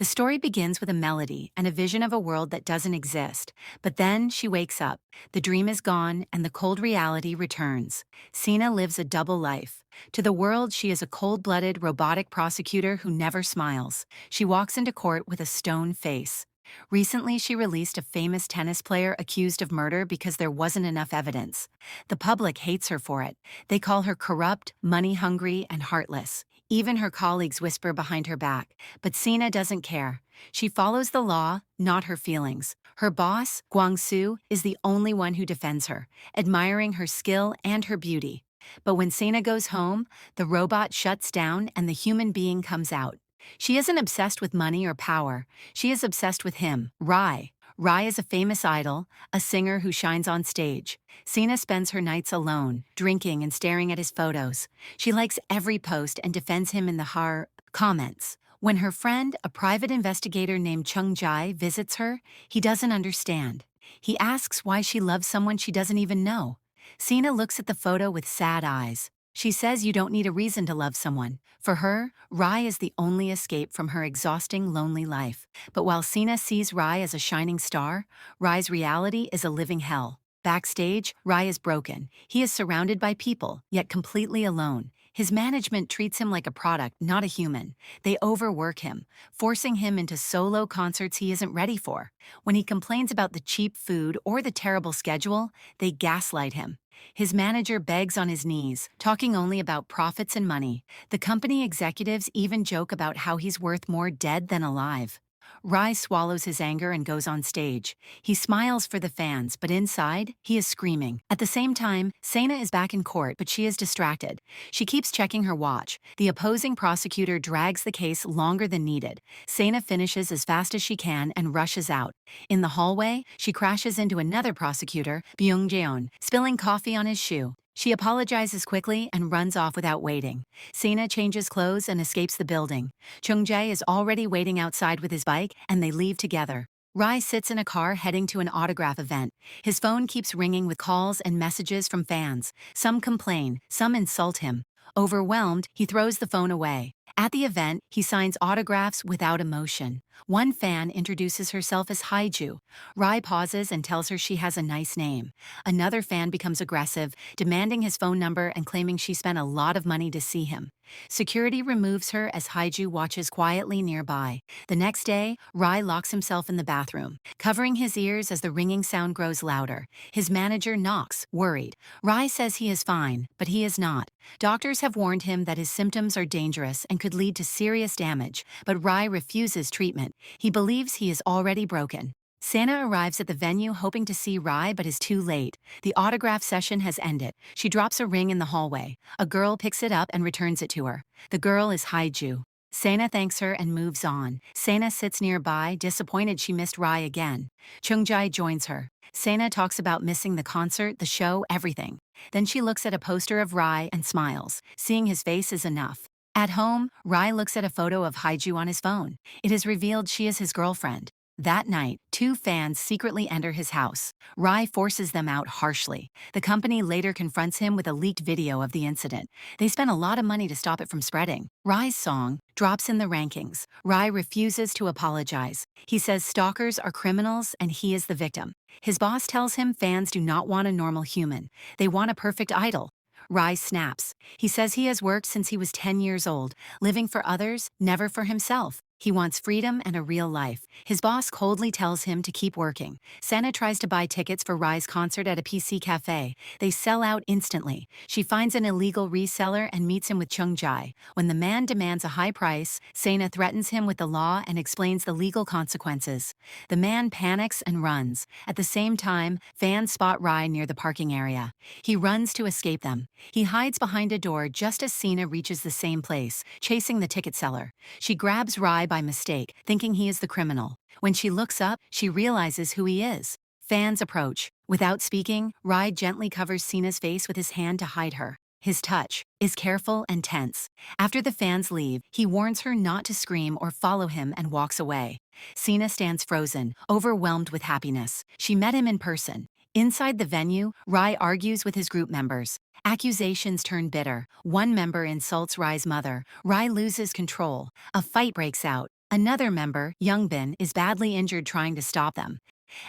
The story begins with a melody and a vision of a world that doesn't exist. But then she wakes up. The dream is gone and the cold reality returns. Sena lives a double life. To the world, she is a cold-blooded, robotic prosecutor who never smiles. She walks into court with a stone face. Recently, she released a famous tennis player accused of murder because there wasn't enough evidence. The public hates her for it. They call her corrupt, money-hungry, and heartless. Even her colleagues whisper behind her back. But Sena doesn't care. She follows the law, not her feelings. Her boss, Guangsu, is the only one who defends her, admiring her skill and her beauty. But when Sena goes home, the robot shuts down and the human being comes out. She isn't obsessed with money or power. She is obsessed with him, Rai. Rai is a famous idol, a singer who shines on stage. Sena spends her nights alone, drinking and staring at his photos. She likes every post and defends him in the comments. When her friend, a private investigator named Chung Jai, visits her, he doesn't understand. He asks why she loves someone she doesn't even know. Sena looks at the photo with sad eyes. She says you don't need a reason to love someone. For her, Rai is the only escape from her exhausting, lonely life. But while Sena sees Rai as a shining star, Rai's reality is a living hell. Backstage, Rai is broken. He is surrounded by people, yet completely alone. His management treats him like a product, not a human. They overwork him, forcing him into solo concerts he isn't ready for. When he complains about the cheap food or the terrible schedule, they gaslight him. His manager begs on his knees, talking only about profits and money. The company executives even joke about how he's worth more dead than alive. Rai swallows his anger and goes on stage. He smiles for the fans, but inside, he is screaming. At the same time, Sena is back in court, but she is distracted. She keeps checking her watch. The opposing prosecutor drags the case longer than needed. Sena finishes as fast as she can and rushes out. In the hallway, she crashes into another prosecutor, Byung-jeon, spilling coffee on his shoe. She apologizes quickly and runs off without waiting. Sena changes clothes and escapes the building. Chung Jae is already waiting outside with his bike, and they leave together. Rai sits in a car heading to an autograph event. His phone keeps ringing with calls and messages from fans. Some complain, some insult him. Overwhelmed, he throws the phone away. At the event, he signs autographs without emotion. One fan introduces herself as Haiju. Rai pauses and tells her she has a nice name. Another fan becomes aggressive, demanding his phone number and claiming she spent a lot of money to see him. Security removes her as Haiju watches quietly nearby. The next day, Rai locks himself in the bathroom, covering his ears as the ringing sound grows louder. His manager knocks, worried. Rai says he is fine, but he is not. Doctors have warned him that his symptoms are dangerous and could lead to serious damage, but Rai refuses treatment. He believes he is already broken. Sena arrives at the venue hoping to see Rai but is too late. The autograph session has ended. She drops a ring in the hallway. A girl picks it up and returns it to her. The girl is Haiju. Sena thanks her and moves on. Sena sits nearby, disappointed she missed Rai again. Chung-jae joins her. Sena talks about missing the concert, the show, everything. Then she looks at a poster of Rai and smiles. Seeing his face is enough. At home, Rai looks at a photo of Haiju on his phone. It is revealed she is his girlfriend. That night, two fans secretly enter his house. Rai forces them out harshly. The company later confronts him with a leaked video of the incident. They spent a lot of money to stop it from spreading. Rai's song drops in the rankings. Rai refuses to apologize. He says stalkers are criminals and he is the victim. His boss tells him fans do not want a normal human. They want a perfect idol. Rai snaps. He says he has worked since he was 10 years old, living for others, never for himself. He wants freedom and a real life. His boss coldly tells him to keep working. Sena tries to buy tickets for Rai's concert at a PC cafe. They sell out instantly. She finds an illegal reseller and meets him with Chung Jae. When the man demands a high price, Sena threatens him with the law and explains the legal consequences. The man panics and runs. At the same time, fans spot Rai near the parking area. He runs to escape them. He hides behind a door just as Sena reaches the same place, chasing the ticket seller. She grabs Rai by mistake, thinking he is the criminal. When she looks up, she realizes who he is. Fans approach. Without speaking, Rai gently covers Sena's face with his hand to hide her. His touch is careful and tense. After the fans leave, he warns her not to scream or follow him and walks away. Sena stands frozen, overwhelmed with happiness. She met him in person. Inside the venue, Rai argues with his group members. Accusations turn bitter. One member insults Rai's mother. Rai loses control. A fight breaks out. Another member, Youngbin, is badly injured trying to stop them.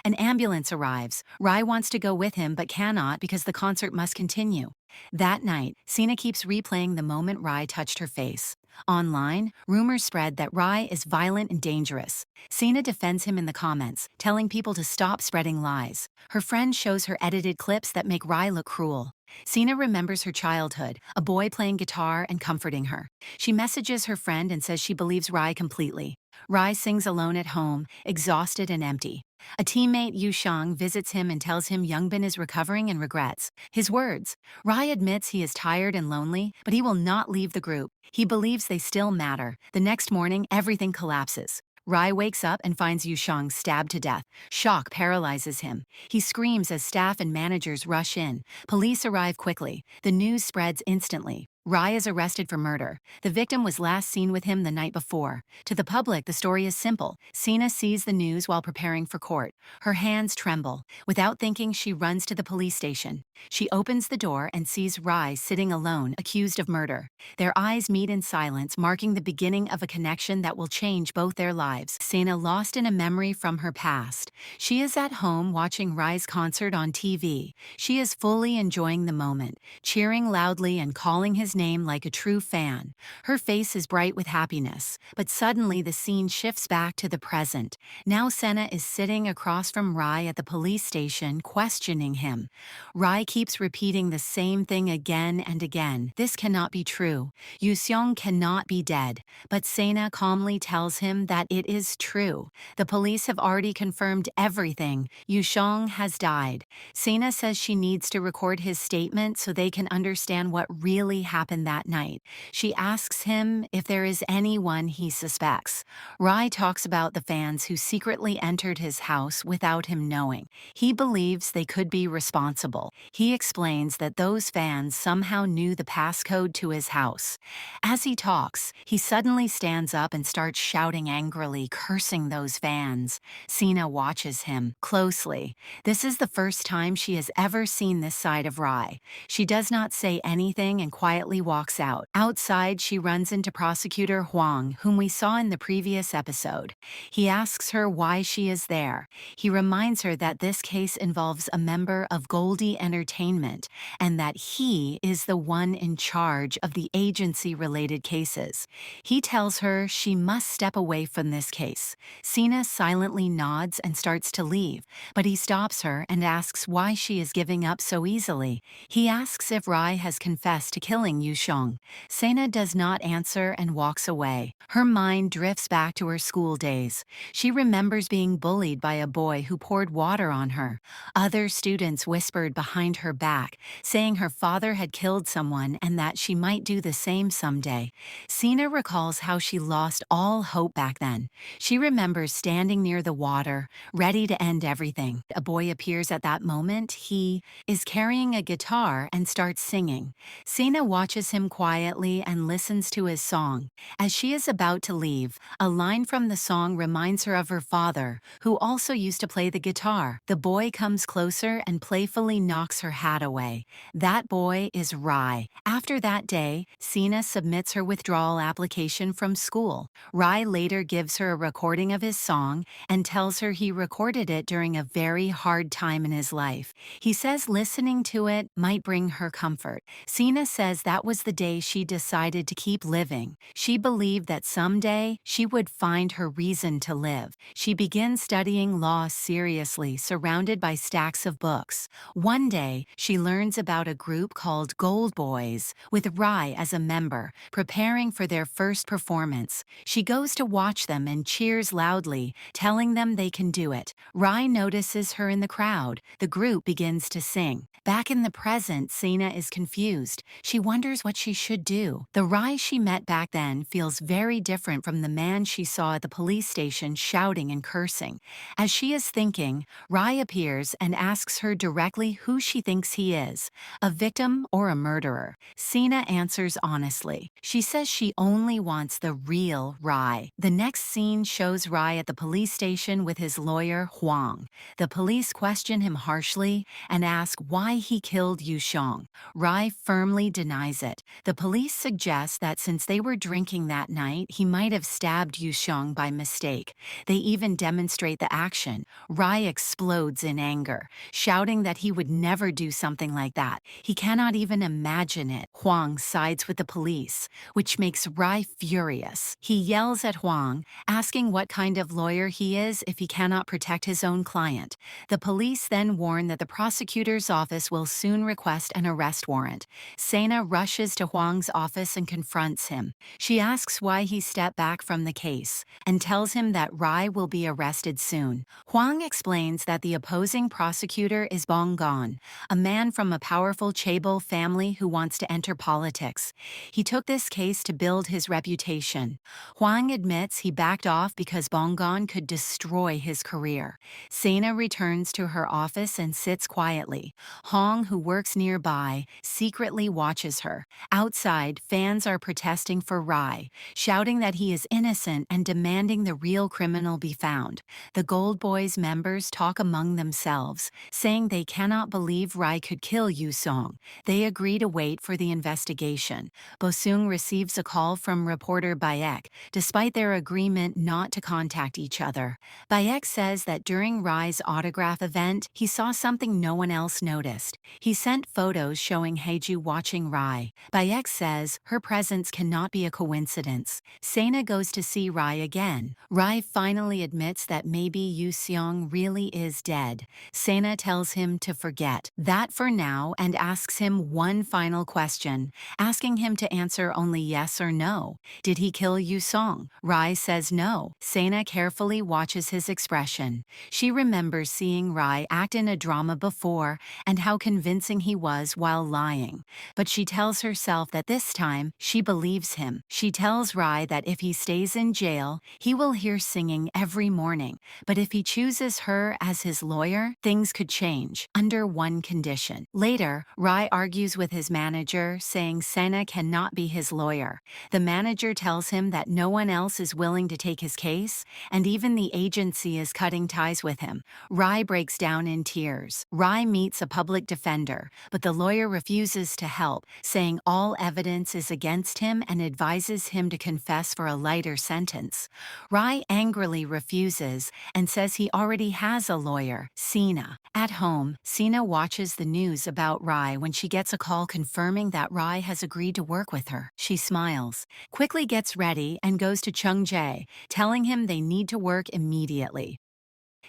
An ambulance arrives. Rai wants to go with him but cannot because the concert must continue. That night, Sena keeps replaying the moment Rai touched her face. Online, rumors spread that Rai is violent and dangerous. Sena defends him in the comments, telling people to stop spreading lies. Her friend shows her edited clips that make Rai look cruel. Sena remembers her childhood, a boy playing guitar and comforting her. She messages her friend and says she believes Rai completely. Rai sings alone at home, exhausted and empty. A teammate, Yu Shang, visits him and tells him Youngbin is recovering and regrets his words. Rai admits he is tired and lonely, but he will not leave the group. He believes they still matter. The next morning, everything collapses. Rai wakes up and finds Yu Shang stabbed to death. Shock paralyzes him. He screams as staff and managers rush in. Police arrive quickly. The news spreads instantly. Rai is arrested for murder. The victim was last seen with him the night before. To the public, the story is simple. Sena sees the news while preparing for court. Her hands tremble. Without thinking, she runs to the police station. She opens the door and sees Rai sitting alone, accused of murder. Their eyes meet in silence, marking the beginning of a connection that will change both their lives. Sena lost in a memory from her past. She is at home watching Rai's concert on TV. She is fully enjoying the moment, cheering loudly and calling his name like a true fan. Her face is bright with happiness, but suddenly the scene shifts back to the present. Now Sena is sitting across from Rai at the police station, questioning him. Rai keeps repeating the same thing again and again. This cannot be true. Yu Seong cannot be dead, but Sena calmly tells him that it is true. The police have already confirmed everything. Yu Seong has died. Sena says she needs to record his statement so they can understand what really happened that night. She asks him if there is anyone he suspects. Rai talks about the fans who secretly entered his house without him knowing. He believes they could be responsible. He explains that those fans somehow knew the passcode to his house. As he talks, he suddenly stands up and starts shouting angrily, cursing those fans. Sena watches him closely. This is the first time she has ever seen this side of Rai. She does not say anything and quietly walks out. Outside, she runs into Prosecutor Huang, whom we saw in the previous episode. He asks her why she is there. He reminds her that this case involves a member of Goldie Entertainment and that he is the one in charge of the agency-related cases. He tells her she must step away from this case. Sena silently nods and starts to leave, but he stops her and asks why she is giving up so easily. He asks if Rai has confessed to killing Yu Shang. Sena does not answer and walks away. Her mind drifts back to her school days. She remembers being bullied by a boy who poured water on her. Other students whispered behind her back, saying her father had killed someone and that she might do the same someday. Sena recalls how she lost all hope back then. She remembers standing near the water, ready to end everything. A boy appears at that moment. He is carrying a guitar and starts singing. Sena watches him quietly and listens to his song. As she is about to leave, a line from the song reminds her of her father, who also used to play the guitar. The boy comes closer and playfully knocks her hat away. That boy is Rai. After that day, Sena submits her withdrawal application from school. Rai later gives her a recording of his song and tells her he recorded it during a very hard time in his life. He says listening to it might bring her comfort. Sena says that was the day she decided to keep living. She believed that someday she would find her reason to live. She begins studying law seriously, surrounded by stacks of books. One day, she learns about a group called Gold Boys, with Rai as a member, preparing for their first performance. She goes to watch them and cheers loudly, telling them they can do it. Rai notices her in the crowd. The group begins to sing. Back in the present, Sena is confused. She wonders what she should do. The Rai she met back then feels very different from the man she saw at the police station shouting and cursing. As she is thinking, Rai appears and asks her directly who she thinks he is, a victim or a murderer. Sena answers honestly. She says she only wants the real Rai. The next scene shows Rai at the police station with his lawyer, Huang. The police question him harshly and ask why he killed Yu Shang. Rai firmly denies denies it. The police suggest that since they were drinking that night, he might have stabbed Yuxiong by mistake. They even demonstrate the action. Rai explodes in anger, shouting that he would never do something like that. He cannot even imagine it. Huang sides with the police, which makes Rai furious. He yells at Huang, asking what kind of lawyer he is if he cannot protect his own client. The police then warn that the prosecutor's office will soon request an arrest warrant. Sena rushes to Huang's office and confronts him. She asks why he stepped back from the case and tells him that Rai will be arrested soon. Huang explains that the opposing prosecutor is Bong Gon, a man from a powerful Chaebol family who wants to enter politics. He took this case to build his reputation. Huang admits he backed off because Bong Gon could destroy his career. Sena returns to her office and sits quietly. Hong, who works nearby, secretly watches her. Outside, fans are protesting for Rai, shouting that he is innocent and demanding the real criminal be found. The Gold Boys members talk among themselves, saying they cannot believe Rai could kill Yu Song. They agree to wait for the investigation. Bosung receives a call from reporter Bayek, despite their agreement not to contact each other. Bayek says that during Rai's autograph event, he saw something no one else noticed. He sent photos showing Heiju watching Rai. Bayek says her presence cannot be a coincidence. Sena goes to see Rai again. Rai finally admits that maybe Yu Seong really is dead. Sena tells him to forget that for now and asks him one final question, asking him to answer only yes or no. Did he kill Yu Song? Rai says no. Sena carefully watches his expression. She remembers seeing Rai act in a drama before and how convincing he was while lying. But she tells herself that this time, she believes him. She tells Rai that if he stays in jail, he will hear singing every morning. But if he chooses her as his lawyer, things could change, under one condition. Later, Rai argues with his manager, saying Sena cannot be his lawyer. The manager tells him that no one else is willing to take his case, and even the agency is cutting ties with him. Rai breaks down in tears. Rai meets a public defender, but the lawyer refuses to help, saying all evidence is against him and advises him to confess for a lighter sentence. Rai angrily refuses and says he already has a lawyer, Sena. At home, Sena watches the news about Rai when she gets a call confirming that Rai has agreed to work with her. She smiles, quickly gets ready, and goes to Chung Jae, telling him they need to work immediately.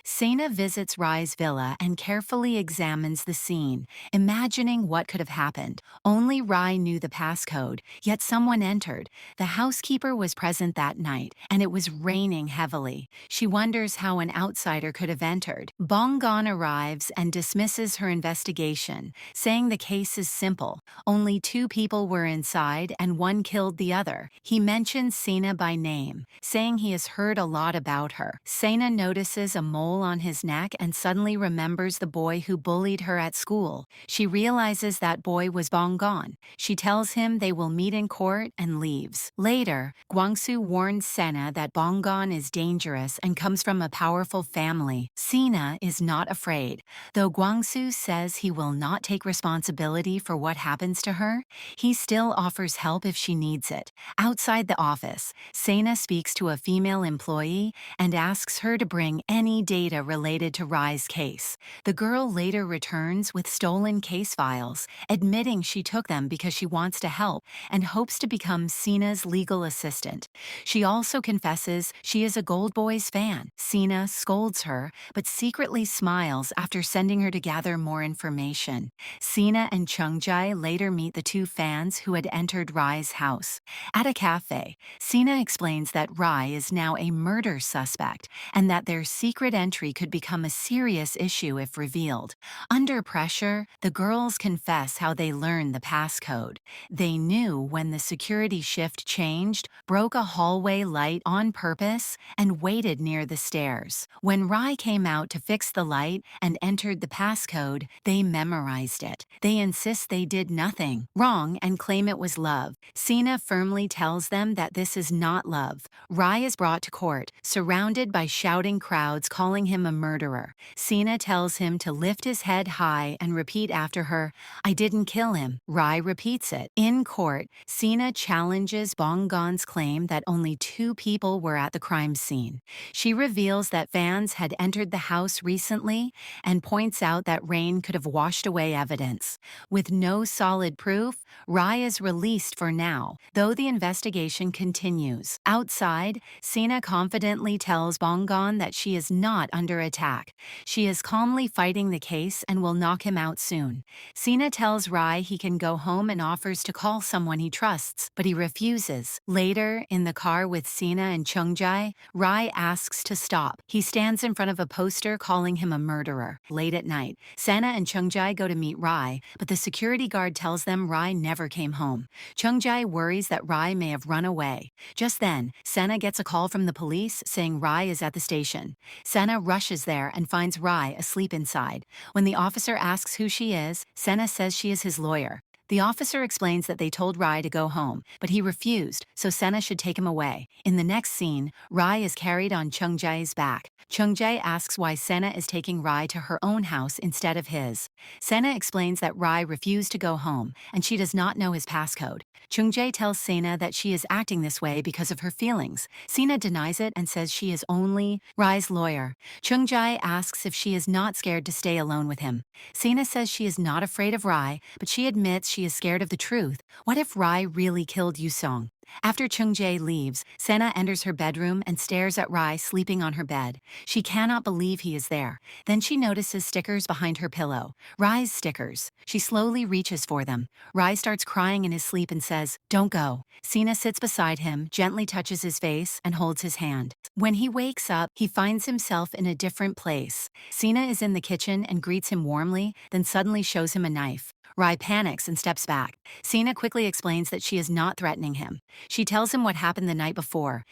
Sena visits Rai's villa and carefully examines the scene, imagining what could have happened. Only Rai knew the passcode, yet someone entered. The housekeeper was present that night, and it was raining heavily. She wonders how an outsider could have entered. Bong Gon arrives and dismisses her investigation, saying the case is simple. Only 2 people were inside and one killed the other. He mentions Sena by name, saying he has heard a lot about her. Sena notices a mole on his neck and suddenly remembers the boy who bullied her at school. She realizes that boy was Bong Gon. She tells him they will meet in court and leaves. Later, Guangsu warns Sena that Bong Gon is dangerous and comes from a powerful family. Sena is not afraid. Though Guangsu says he will not take responsibility for what happens to her, he still offers help if she needs it. Outside the office, Sena speaks to a female employee and asks her to bring any data related to Rai's case. The girl later returns with stolen case files, admitting she took them because she wants to help and hopes to become Sena's legal assistant. She also confesses she is a Gold Boys fan. Sena scolds her, but secretly smiles after sending her to gather more information. Sena and Chung Jae later meet the 2 fans who had entered Rai's house. At a cafe, Sena explains that Rai is now a murder suspect and that their secret entry could become a serious issue if revealed. Under pressure, the girls confess how they learned the passcode. They knew when the security shift changed, broke a hallway light on purpose, and waited near the stairs. When Rai came out to fix the light and entered the passcode, they memorized it. They insist they did nothing wrong and claim it was love. Sena firmly tells them that this is not love. Rai is brought to court, surrounded by shouting crowds calling calling him a murderer. Sena tells him to lift his head high and repeat after her, "I didn't kill him." Rai repeats it. In court, Sena challenges Bonggon's claim that only 2 people were at the crime scene. She reveals that fans had entered the house recently and points out that rain could have washed away evidence. With no solid proof, Rai is released for now, though the investigation continues. Outside, Sena confidently tells Bonggon that she is not under attack. She is calmly fighting the case and will knock him out soon. Sena tells Rai he can go home and offers to call someone he trusts, but he refuses. Later, in the car with Sena and Chungjae, Rai asks to stop. He stands in front of a poster calling him a murderer. Late at night, Sena and Chungjae go to meet Rai, but the security guard tells them Rai never came home. Chungjae worries that Rai may have run away. Just then, Sena gets a call from the police saying Rai is at the station. Sena rushes there and finds Rai asleep inside. When the officer asks who she is, Sena says she is his lawyer. The officer explains that they told Rai to go home, but he refused, so Sena should take him away. In the next scene, Rai is carried on Chungjae's back. Chungjae asks why Sena is taking Rai to her own house instead of his. Sena explains that Rai refused to go home, and she does not know his passcode. Chungjae tells Sena that she is acting this way because of her feelings. Sena denies it and says she is only Rai's lawyer. Chungjae asks if she is not scared to stay alone with him. Sena says she is not afraid of Rai, but she admits she is scared of the truth. What if Rai really killed Yusong? After Chungjae leaves, Sena enters her bedroom and stares at Rai sleeping on her bed. She cannot believe he is there. Then she notices stickers behind her pillow. Rai's stickers. She slowly reaches for them. Rai starts crying in his sleep and says, "Don't go." Sena sits beside him, gently touches his face, and holds his hand. When he wakes up, he finds himself in a different place. Sena is in the kitchen and greets him warmly, then suddenly shows him a knife. Rai panics and steps back. Sena quickly explains that she is not threatening him. She tells him what happened the night before.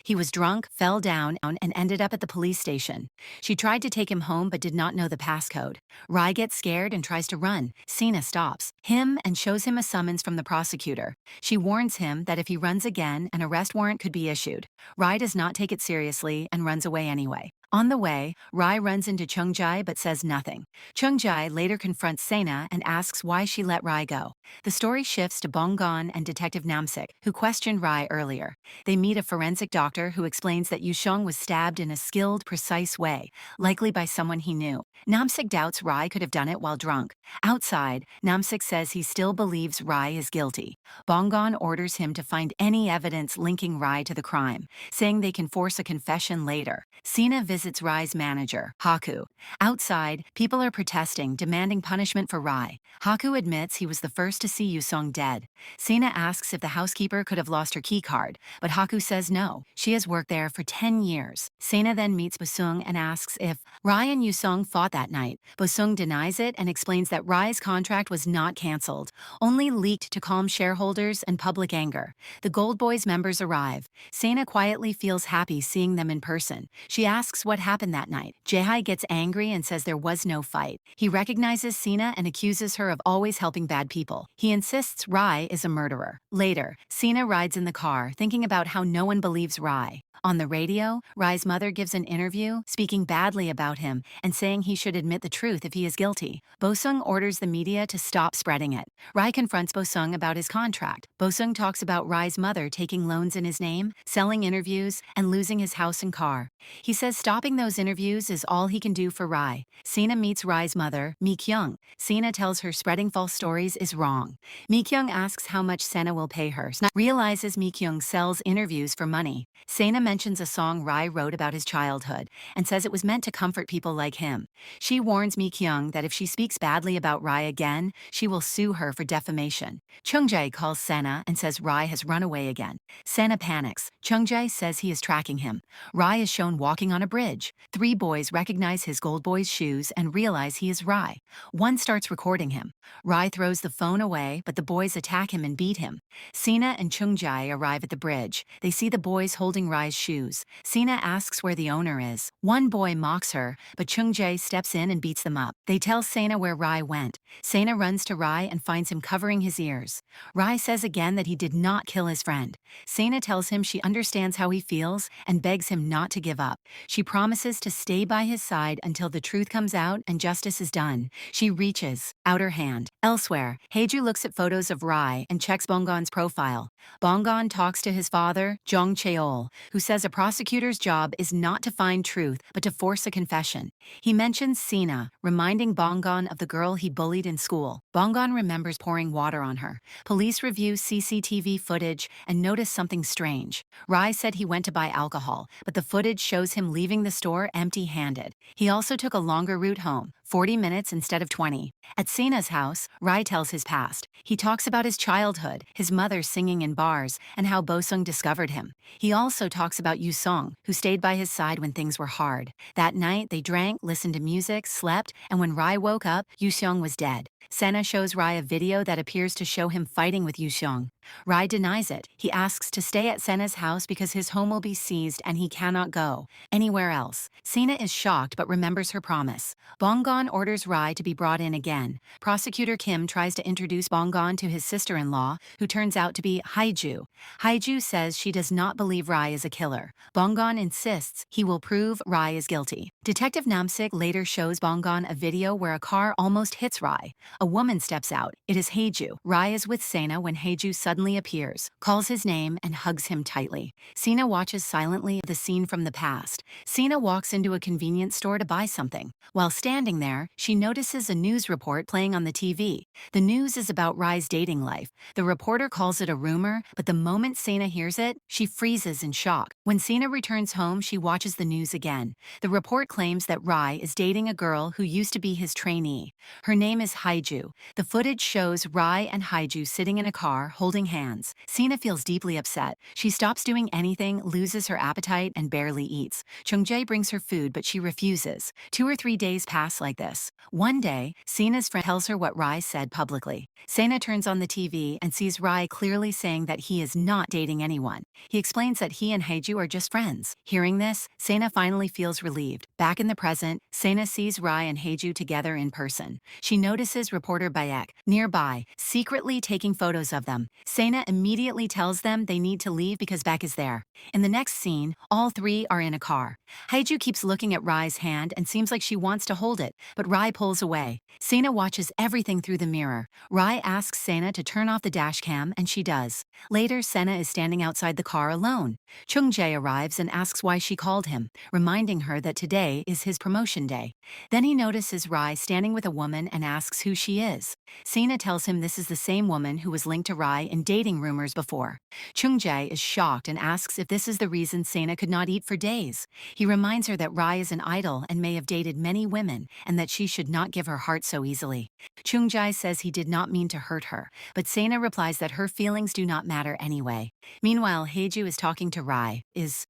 He was drunk, fell down, and ended up at the police station. She tried to take him home but did not know the passcode. Rai gets scared and tries to run. Sena stops him and shows him a summons from the prosecutor. She warns him that if he runs again, an arrest warrant could be issued. Rai does not take it seriously and runs away anyway. On the way, Rai runs into Chungjae but says nothing. Chungjae later confronts Sena and asks why she let Rai go. The story shifts to Bonggon and Detective Namsik, who questioned Rai earlier. They meet a forensic doctor who explains that Yusheng was stabbed in a skilled, precise way, likely by someone he knew. Namsik doubts Rai could have done it while drunk. Outside, Namsik says he still believes Rai is guilty. Bonggon orders him to find any evidence linking Rai to the crime, saying they can force a confession later. Sena visits Rai's manager, Haku. Outside, people are protesting, demanding punishment for Rai. Haku admits he was the first to see Yusong dead. Sena asks if the housekeeper could have lost her keycard, but Haku says no. She has worked there for 10 years. Sena then meets Bosung and asks if Rai and Yusong fought that night. Bosung denies it and explains that Rai's contract was not cancelled, only leaked to calm shareholders and public anger. The Gold Boys members arrive. Sena quietly feels happy seeing them in person. She asks what happened that night. Jaehai gets angry and says there was no fight. He recognizes Sena and accuses her of always helping bad people. He insists Rai is a murderer. Later, Sena rides in the car, thinking about how no one believes Rai. On the radio, Rai's mother gives an interview, speaking badly about him and saying he should admit the truth if he is guilty. Bosung orders the media to stop spreading it. Rai confronts Bosung about his contract. Bosung talks about Rai's mother taking loans in his name, selling interviews, and losing his house and car. He says stopping those interviews is all he can do for Rai. Sena meets Rai's mother, Mi-kyung. Sena tells her spreading false stories is wrong. Mi-kyung asks how much Sena will pay her. Sena realizes Mi-kyung sells interviews for money. Sena mentions a song Rai wrote about his childhood and says it was meant to comfort people like him. She warns Mi-kyung that if she speaks badly about Rai again, she will sue her for defamation. Chungjae calls Sena and says Rai has run away again. Sena panics. Chungjae says he is tracking him. Rai is shown walking on a bridge. 3 boys recognize his Gold Boy's shoes and realize he is Rai. One starts recording him. Rai throws the phone away, but the boys attack him and beat him. Sena and Chungjae arrive at the bridge. They see the boys holding Rai's shoes. Sena asks where the owner is. One boy mocks her, but Chung-jae steps in and beats them up. They tell Sena where Rai went. Sena runs to Rai and finds him covering his ears. Rai says again that he did not kill his friend. Sena tells him she understands how he feels and begs him not to give up. She promises to stay by his side until the truth comes out and justice is done. She reaches out her hand. Elsewhere, Haeju looks at photos of Rai and checks Bonggon's profile. Bonggon talks to his father, Jong Cheol, who says a prosecutor's job is not to find truth but to force a confession. He mentions Sena, reminding Bonggon of the girl he bullied in school. Bonggon remembers pouring water on her. Police review CCTV footage and notice something strange. Rai said he went to buy alcohol, but the footage shows him leaving the store empty-handed. He also took a longer route home, 40 minutes instead of 20. At Sena's house, Rai tells his past. He talks about his childhood, his mother singing in bars, and how Bosung discovered him. He also talks about Yusong, who stayed by his side when things were hard. That night, they drank, listened to music, slept, and when Rai woke up, Yusong was dead. Sena shows Rai a video that appears to show him fighting with Yusong. Rai denies it. He asks to stay at Sena's house because his home will be seized and he cannot go anywhere else. Sena is shocked but remembers her promise. Bonggon orders Rai to be brought in again. Prosecutor Kim tries to introduce Bonggon to his sister-in-law, who turns out to be Haeju. Haeju says she does not believe Rai is a killer. Bonggon insists he will prove Rai is guilty. Detective Namsik later shows Bonggon a video where a car almost hits Rai. A woman steps out. It is Haeju. Rai is with Sena when Haeju suddenly appears, calls his name, and hugs him tightly. Sena watches silently the scene from the past. Sena walks into a convenience store to buy something. While standing there, she notices a news report playing on the TV. The news is about Rai's dating life. The reporter calls it a rumor, but the moment Sena hears it, she freezes in shock. When Sena returns home, she watches the news again. The report claims that Rai is dating a girl who used to be his trainee. Her name is Haeju. The footage shows Rai and Haeju sitting in a car, holding hands. Sena feels deeply upset. She stops doing anything, loses her appetite, and barely eats. Chung-jae brings her food, but she refuses. 2 or 3 days pass like this. One day, Sena's friend tells her what Rai said publicly. Sena turns on the TV and sees Rai clearly saying that he is not dating anyone. He explains that he and Haeju are just friends. Hearing this, Sena finally feels relieved. Back in the present, Sena sees Rai and Haeju together in person. She notices reporter Bayek nearby, secretly taking photos of them. Sena immediately tells them they need to leave because Baek is there. In the next scene, all three are in a car. Haeju keeps looking at Rai's hand and seems like she wants to hold it, but Rai pulls away. Sena watches everything through the mirror. Rai asks Sena to turn off the dash cam, and she does. Later, Sena is standing outside the car alone. Chung-jae arrives and asks why she called him, reminding her that today is his promotion day. Then he notices Rai standing with a woman and asks who she is. Sena tells him this is the same woman who was linked to Rai in dating rumors before. Chung-jae is shocked and asks if this is the reason Sena could not eat for days. He reminds her that Rai is an idol and may have dated many women, and that she should not give her heart so easily. Chung-jae says he did not mean to hurt her, but Sena replies that her feelings do not matter anyway. Meanwhile, Haeju is talking to Rai.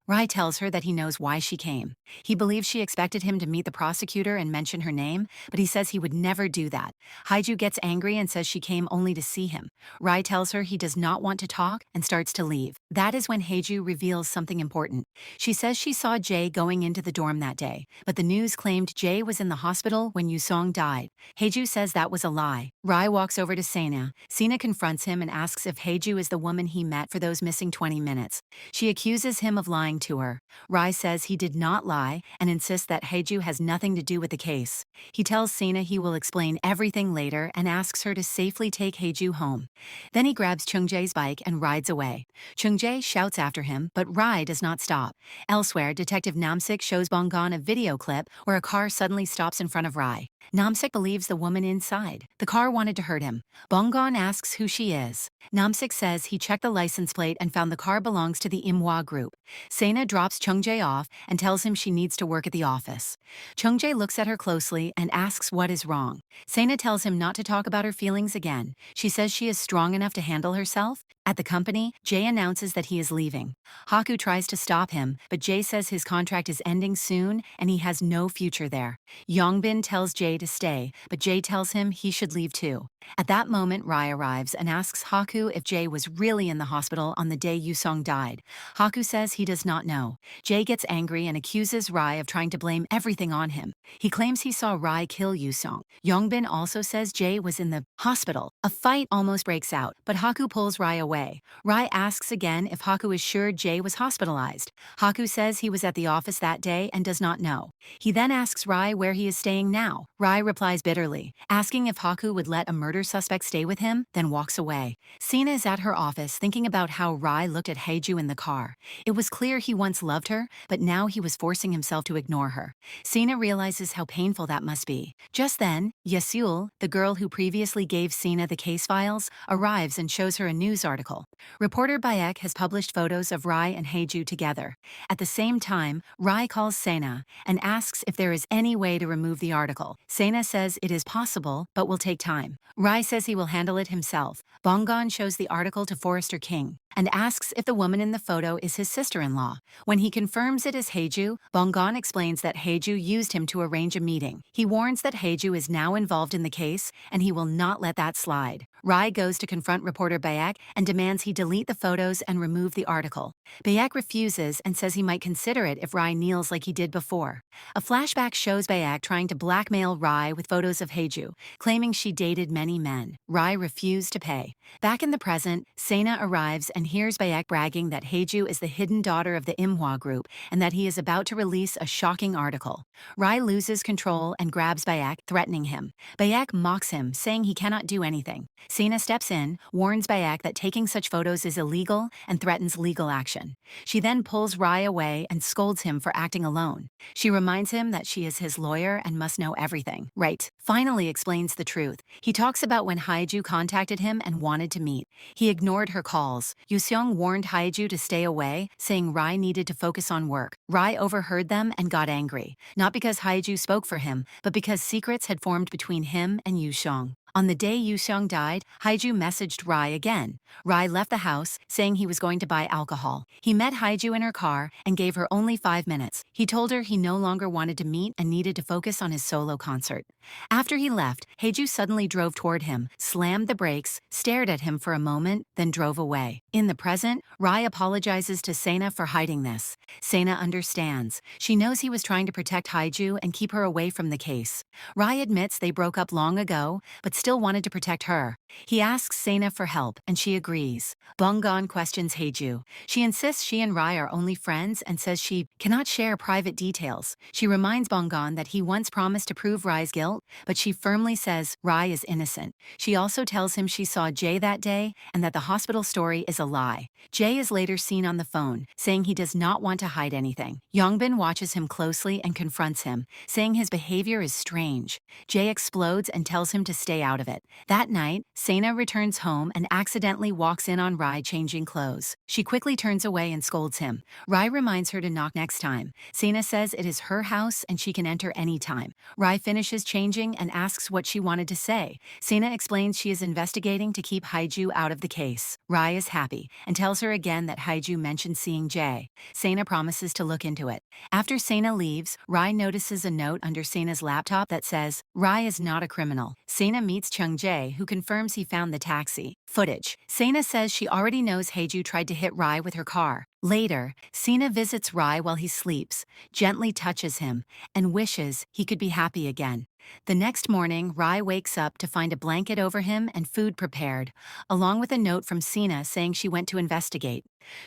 Rai tells her that he knows why she came. He believes she expected him to meet the prosecutor and mention her name, but he says he would never do that. Haeju gets angry and says she came only to see him. Rai tells her he does not want to talk and starts to leave. That is when Haeju reveals something important. She says she saw Jae going into the dorm that day, but the news claimed Jae was in the hospital when Yusong died. Haeju says that was a lie. Rai walks over to Sena. Sena confronts him and asks if Haeju is the woman he met for those missing 20 minutes. She accuses him of lying to her. Rai says he did not lie and insists that Haeju has nothing to do with the case. He tells Sena he will explain everything later and asks her to safely take Haeju home. Then he grabs Chung-jae's bike and rides away. Chung-jae shouts after him, but Rai does not stop. Elsewhere, Detective Namsik shows Bonggon a video clip where a car suddenly stops in front of Rai. Namsik believes the woman inside. The car wanted to hurt him. Bonggon asks who she is. Namsik says he checked the license plate and found the car belongs to the Imhwa group. Sena drops Chung-jae off and tells him she needs to work at the office. Chung-jae looks at her closely and asks what is wrong. Sena tells him not to talk about her feelings again. She says she is strong enough to handle herself. At the company, Jay announces that he is leaving. Haku tries to stop him, but Jay says his contract is ending soon and he has no future there. Yongbin tells Jay to stay, but Jay tells him he should leave too. At that moment, Rai arrives and asks Haku if Jay was really in the hospital on the day Yusong died. Haku says he does not know. Jay gets angry and accuses Rai of trying to blame everything on him. He claims he saw Rai kill Yusong. Yongbin also says Jay was in the hospital. A fight almost breaks out, but Haku pulls Rai away. Rai asks again if Haku is sure Jay was hospitalized. Haku says he was at the office that day and does not know. He then asks Rai where he is staying now. Rai replies bitterly, asking if Haku would let a murder suspect stay with him, then walks away. Sena is at her office thinking about how Rai looked at Haeju in the car. It was clear he once loved her, but now he was forcing himself to ignore her. Sena realizes how painful that must be. Just then, Yesul, the girl who previously gave Sena the case files, arrives and shows her a news article. Reporter Bayek has published photos of Rai and Haeju together. At the same time, Rai calls Sena and asks if there is any way to remove the article. Sena says it is possible, but will take time. Rai says he will handle it himself. Bonggon shows the article to Forrester King and asks if the woman in the photo is his sister-in-law. When he confirms it is Haeju, Bonggon explains that Haeju used him to arrange a meeting. He warns that Haeju is now involved in the case, and he will not let that slide. Rai goes to confront reporter Bayek and demands he delete the photos and remove the article. Bayek refuses and says he might consider it if Rai kneels like he did before. A flashback shows Bayek trying to blackmail Rai with photos of Haeju, claiming she dated many men. Rai refused to pay. Back in the present, Sena arrives and hears Bayek bragging that Haeju is the hidden daughter of the Imhwa group and that he is about to release a shocking article. Rai loses control and grabs Bayek, threatening him. Bayek mocks him, saying he cannot do anything. Sena steps in, warns Bayek that taking such photos is illegal and threatens legal action. She then pulls Rai away and scolds him for acting alone. She reminds him that she is his lawyer and must know everything. Right. Finally explains the truth. He talks about when Haeju contacted him and wanted to meet. He ignored her calls. Yuseong warned Haeju to stay away, saying Rai needed to focus on work. Rai overheard them and got angry, not because Haeju spoke for him, but because secrets had formed between him and Yuseong. On the day Yuseong died, Haeju messaged Rai again. Rai left the house, saying he was going to buy alcohol. He met Haeju in her car and gave her only 5 minutes. He told her he no longer wanted to meet and needed to focus on his solo concert. After he left, Haeju suddenly drove toward him, slammed the brakes, stared at him for a moment, then drove away. In the present, Rai apologizes to Sena for hiding this. Sena understands. She knows he was trying to protect Haeju and keep her away from the case. Rai admits they broke up long ago, but still wanted to protect her. He asks Sena for help, and she agrees. Bonggon questions Haeju. She insists she and Rai are only friends and says she cannot share private details. She reminds Bonggon that he once promised to prove Rai's guilt, but she firmly says Rai is innocent. She also tells him she saw Jay that day and that the hospital story is a lie. Jay is later seen on the phone, saying he does not want to hide anything. Yongbin watches him closely and confronts him, saying his behavior is strange. Jay explodes and tells him to stay out of it. That night, Sena returns home and accidentally walks in on Rai changing clothes. She quickly turns away and scolds him. Rai reminds her to knock next time. Sena says it is her house and she can enter any time. Rai finishes changing and asks what she wanted to say. Sena explains she is investigating to keep Haeju out of the case. Rai is happy and tells her again that Haeju mentioned seeing Jay. Sena promises to look into it. After Sena leaves, Rai notices a note under Sena's laptop that says, Rai is not a criminal. Sena meets Chung Jae, who confirms he found the taxi footage. Sena says she already knows Haeju tried to hit Rai with her car. Later, Sena visits Rai while he sleeps, gently touches him, and wishes he could be happy again. The next morning, Rai wakes up to find a blanket over him and food prepared, along with a note from Sena saying she went to investigate.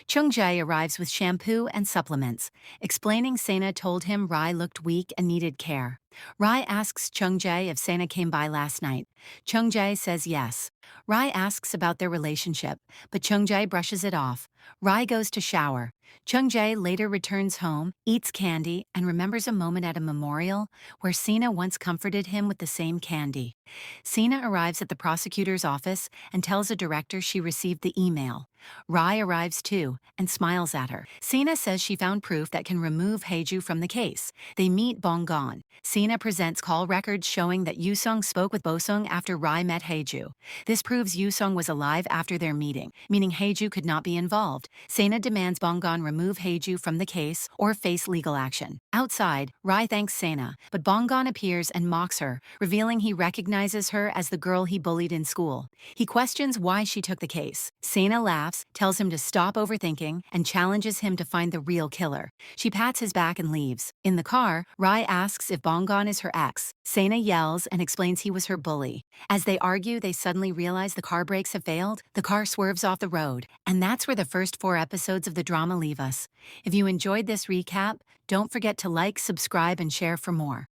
Chung Jae arrives with shampoo and supplements, explaining Sena told him Rai looked weak and needed care. Rai asks Chung Jae if Sena came by last night. Chung Jae says yes. Rai asks about their relationship, but Chung Jae brushes it off. Rai goes to shower. Chung Jae later returns home, eats candy, and remembers a moment at a memorial where Sena once comforted him with the same candy. Sena arrives at the prosecutor's office and tells a director she received the email. Rai arrives too and smiles at her. Sena says she found proof that can remove Haeju from the case. They meet Bonggon. Sena presents call records showing that Yusung spoke with Bosung after Rai met Haeju. This proves Yusung was alive after their meeting, meaning Haeju could not be involved. Sena demands Bonggon remove Haeju from the case or face legal action. Outside, Rai thanks Sena, but Bonggon appears and mocks her, revealing he recognizes her as the girl he bullied in school. He questions why she took the case. Sena laughs, tells him to stop overthinking, and challenges him to find the real killer. She pats his back and leaves. In the car, Rai asks if Bonggon is her ex. Sena yells and explains he was her bully. As they argue, they suddenly realize the car brakes have failed. The car swerves off the road. And that's where the first 4 episodes of the drama leave us. If you enjoyed this recap, don't forget to like, subscribe, and share for more.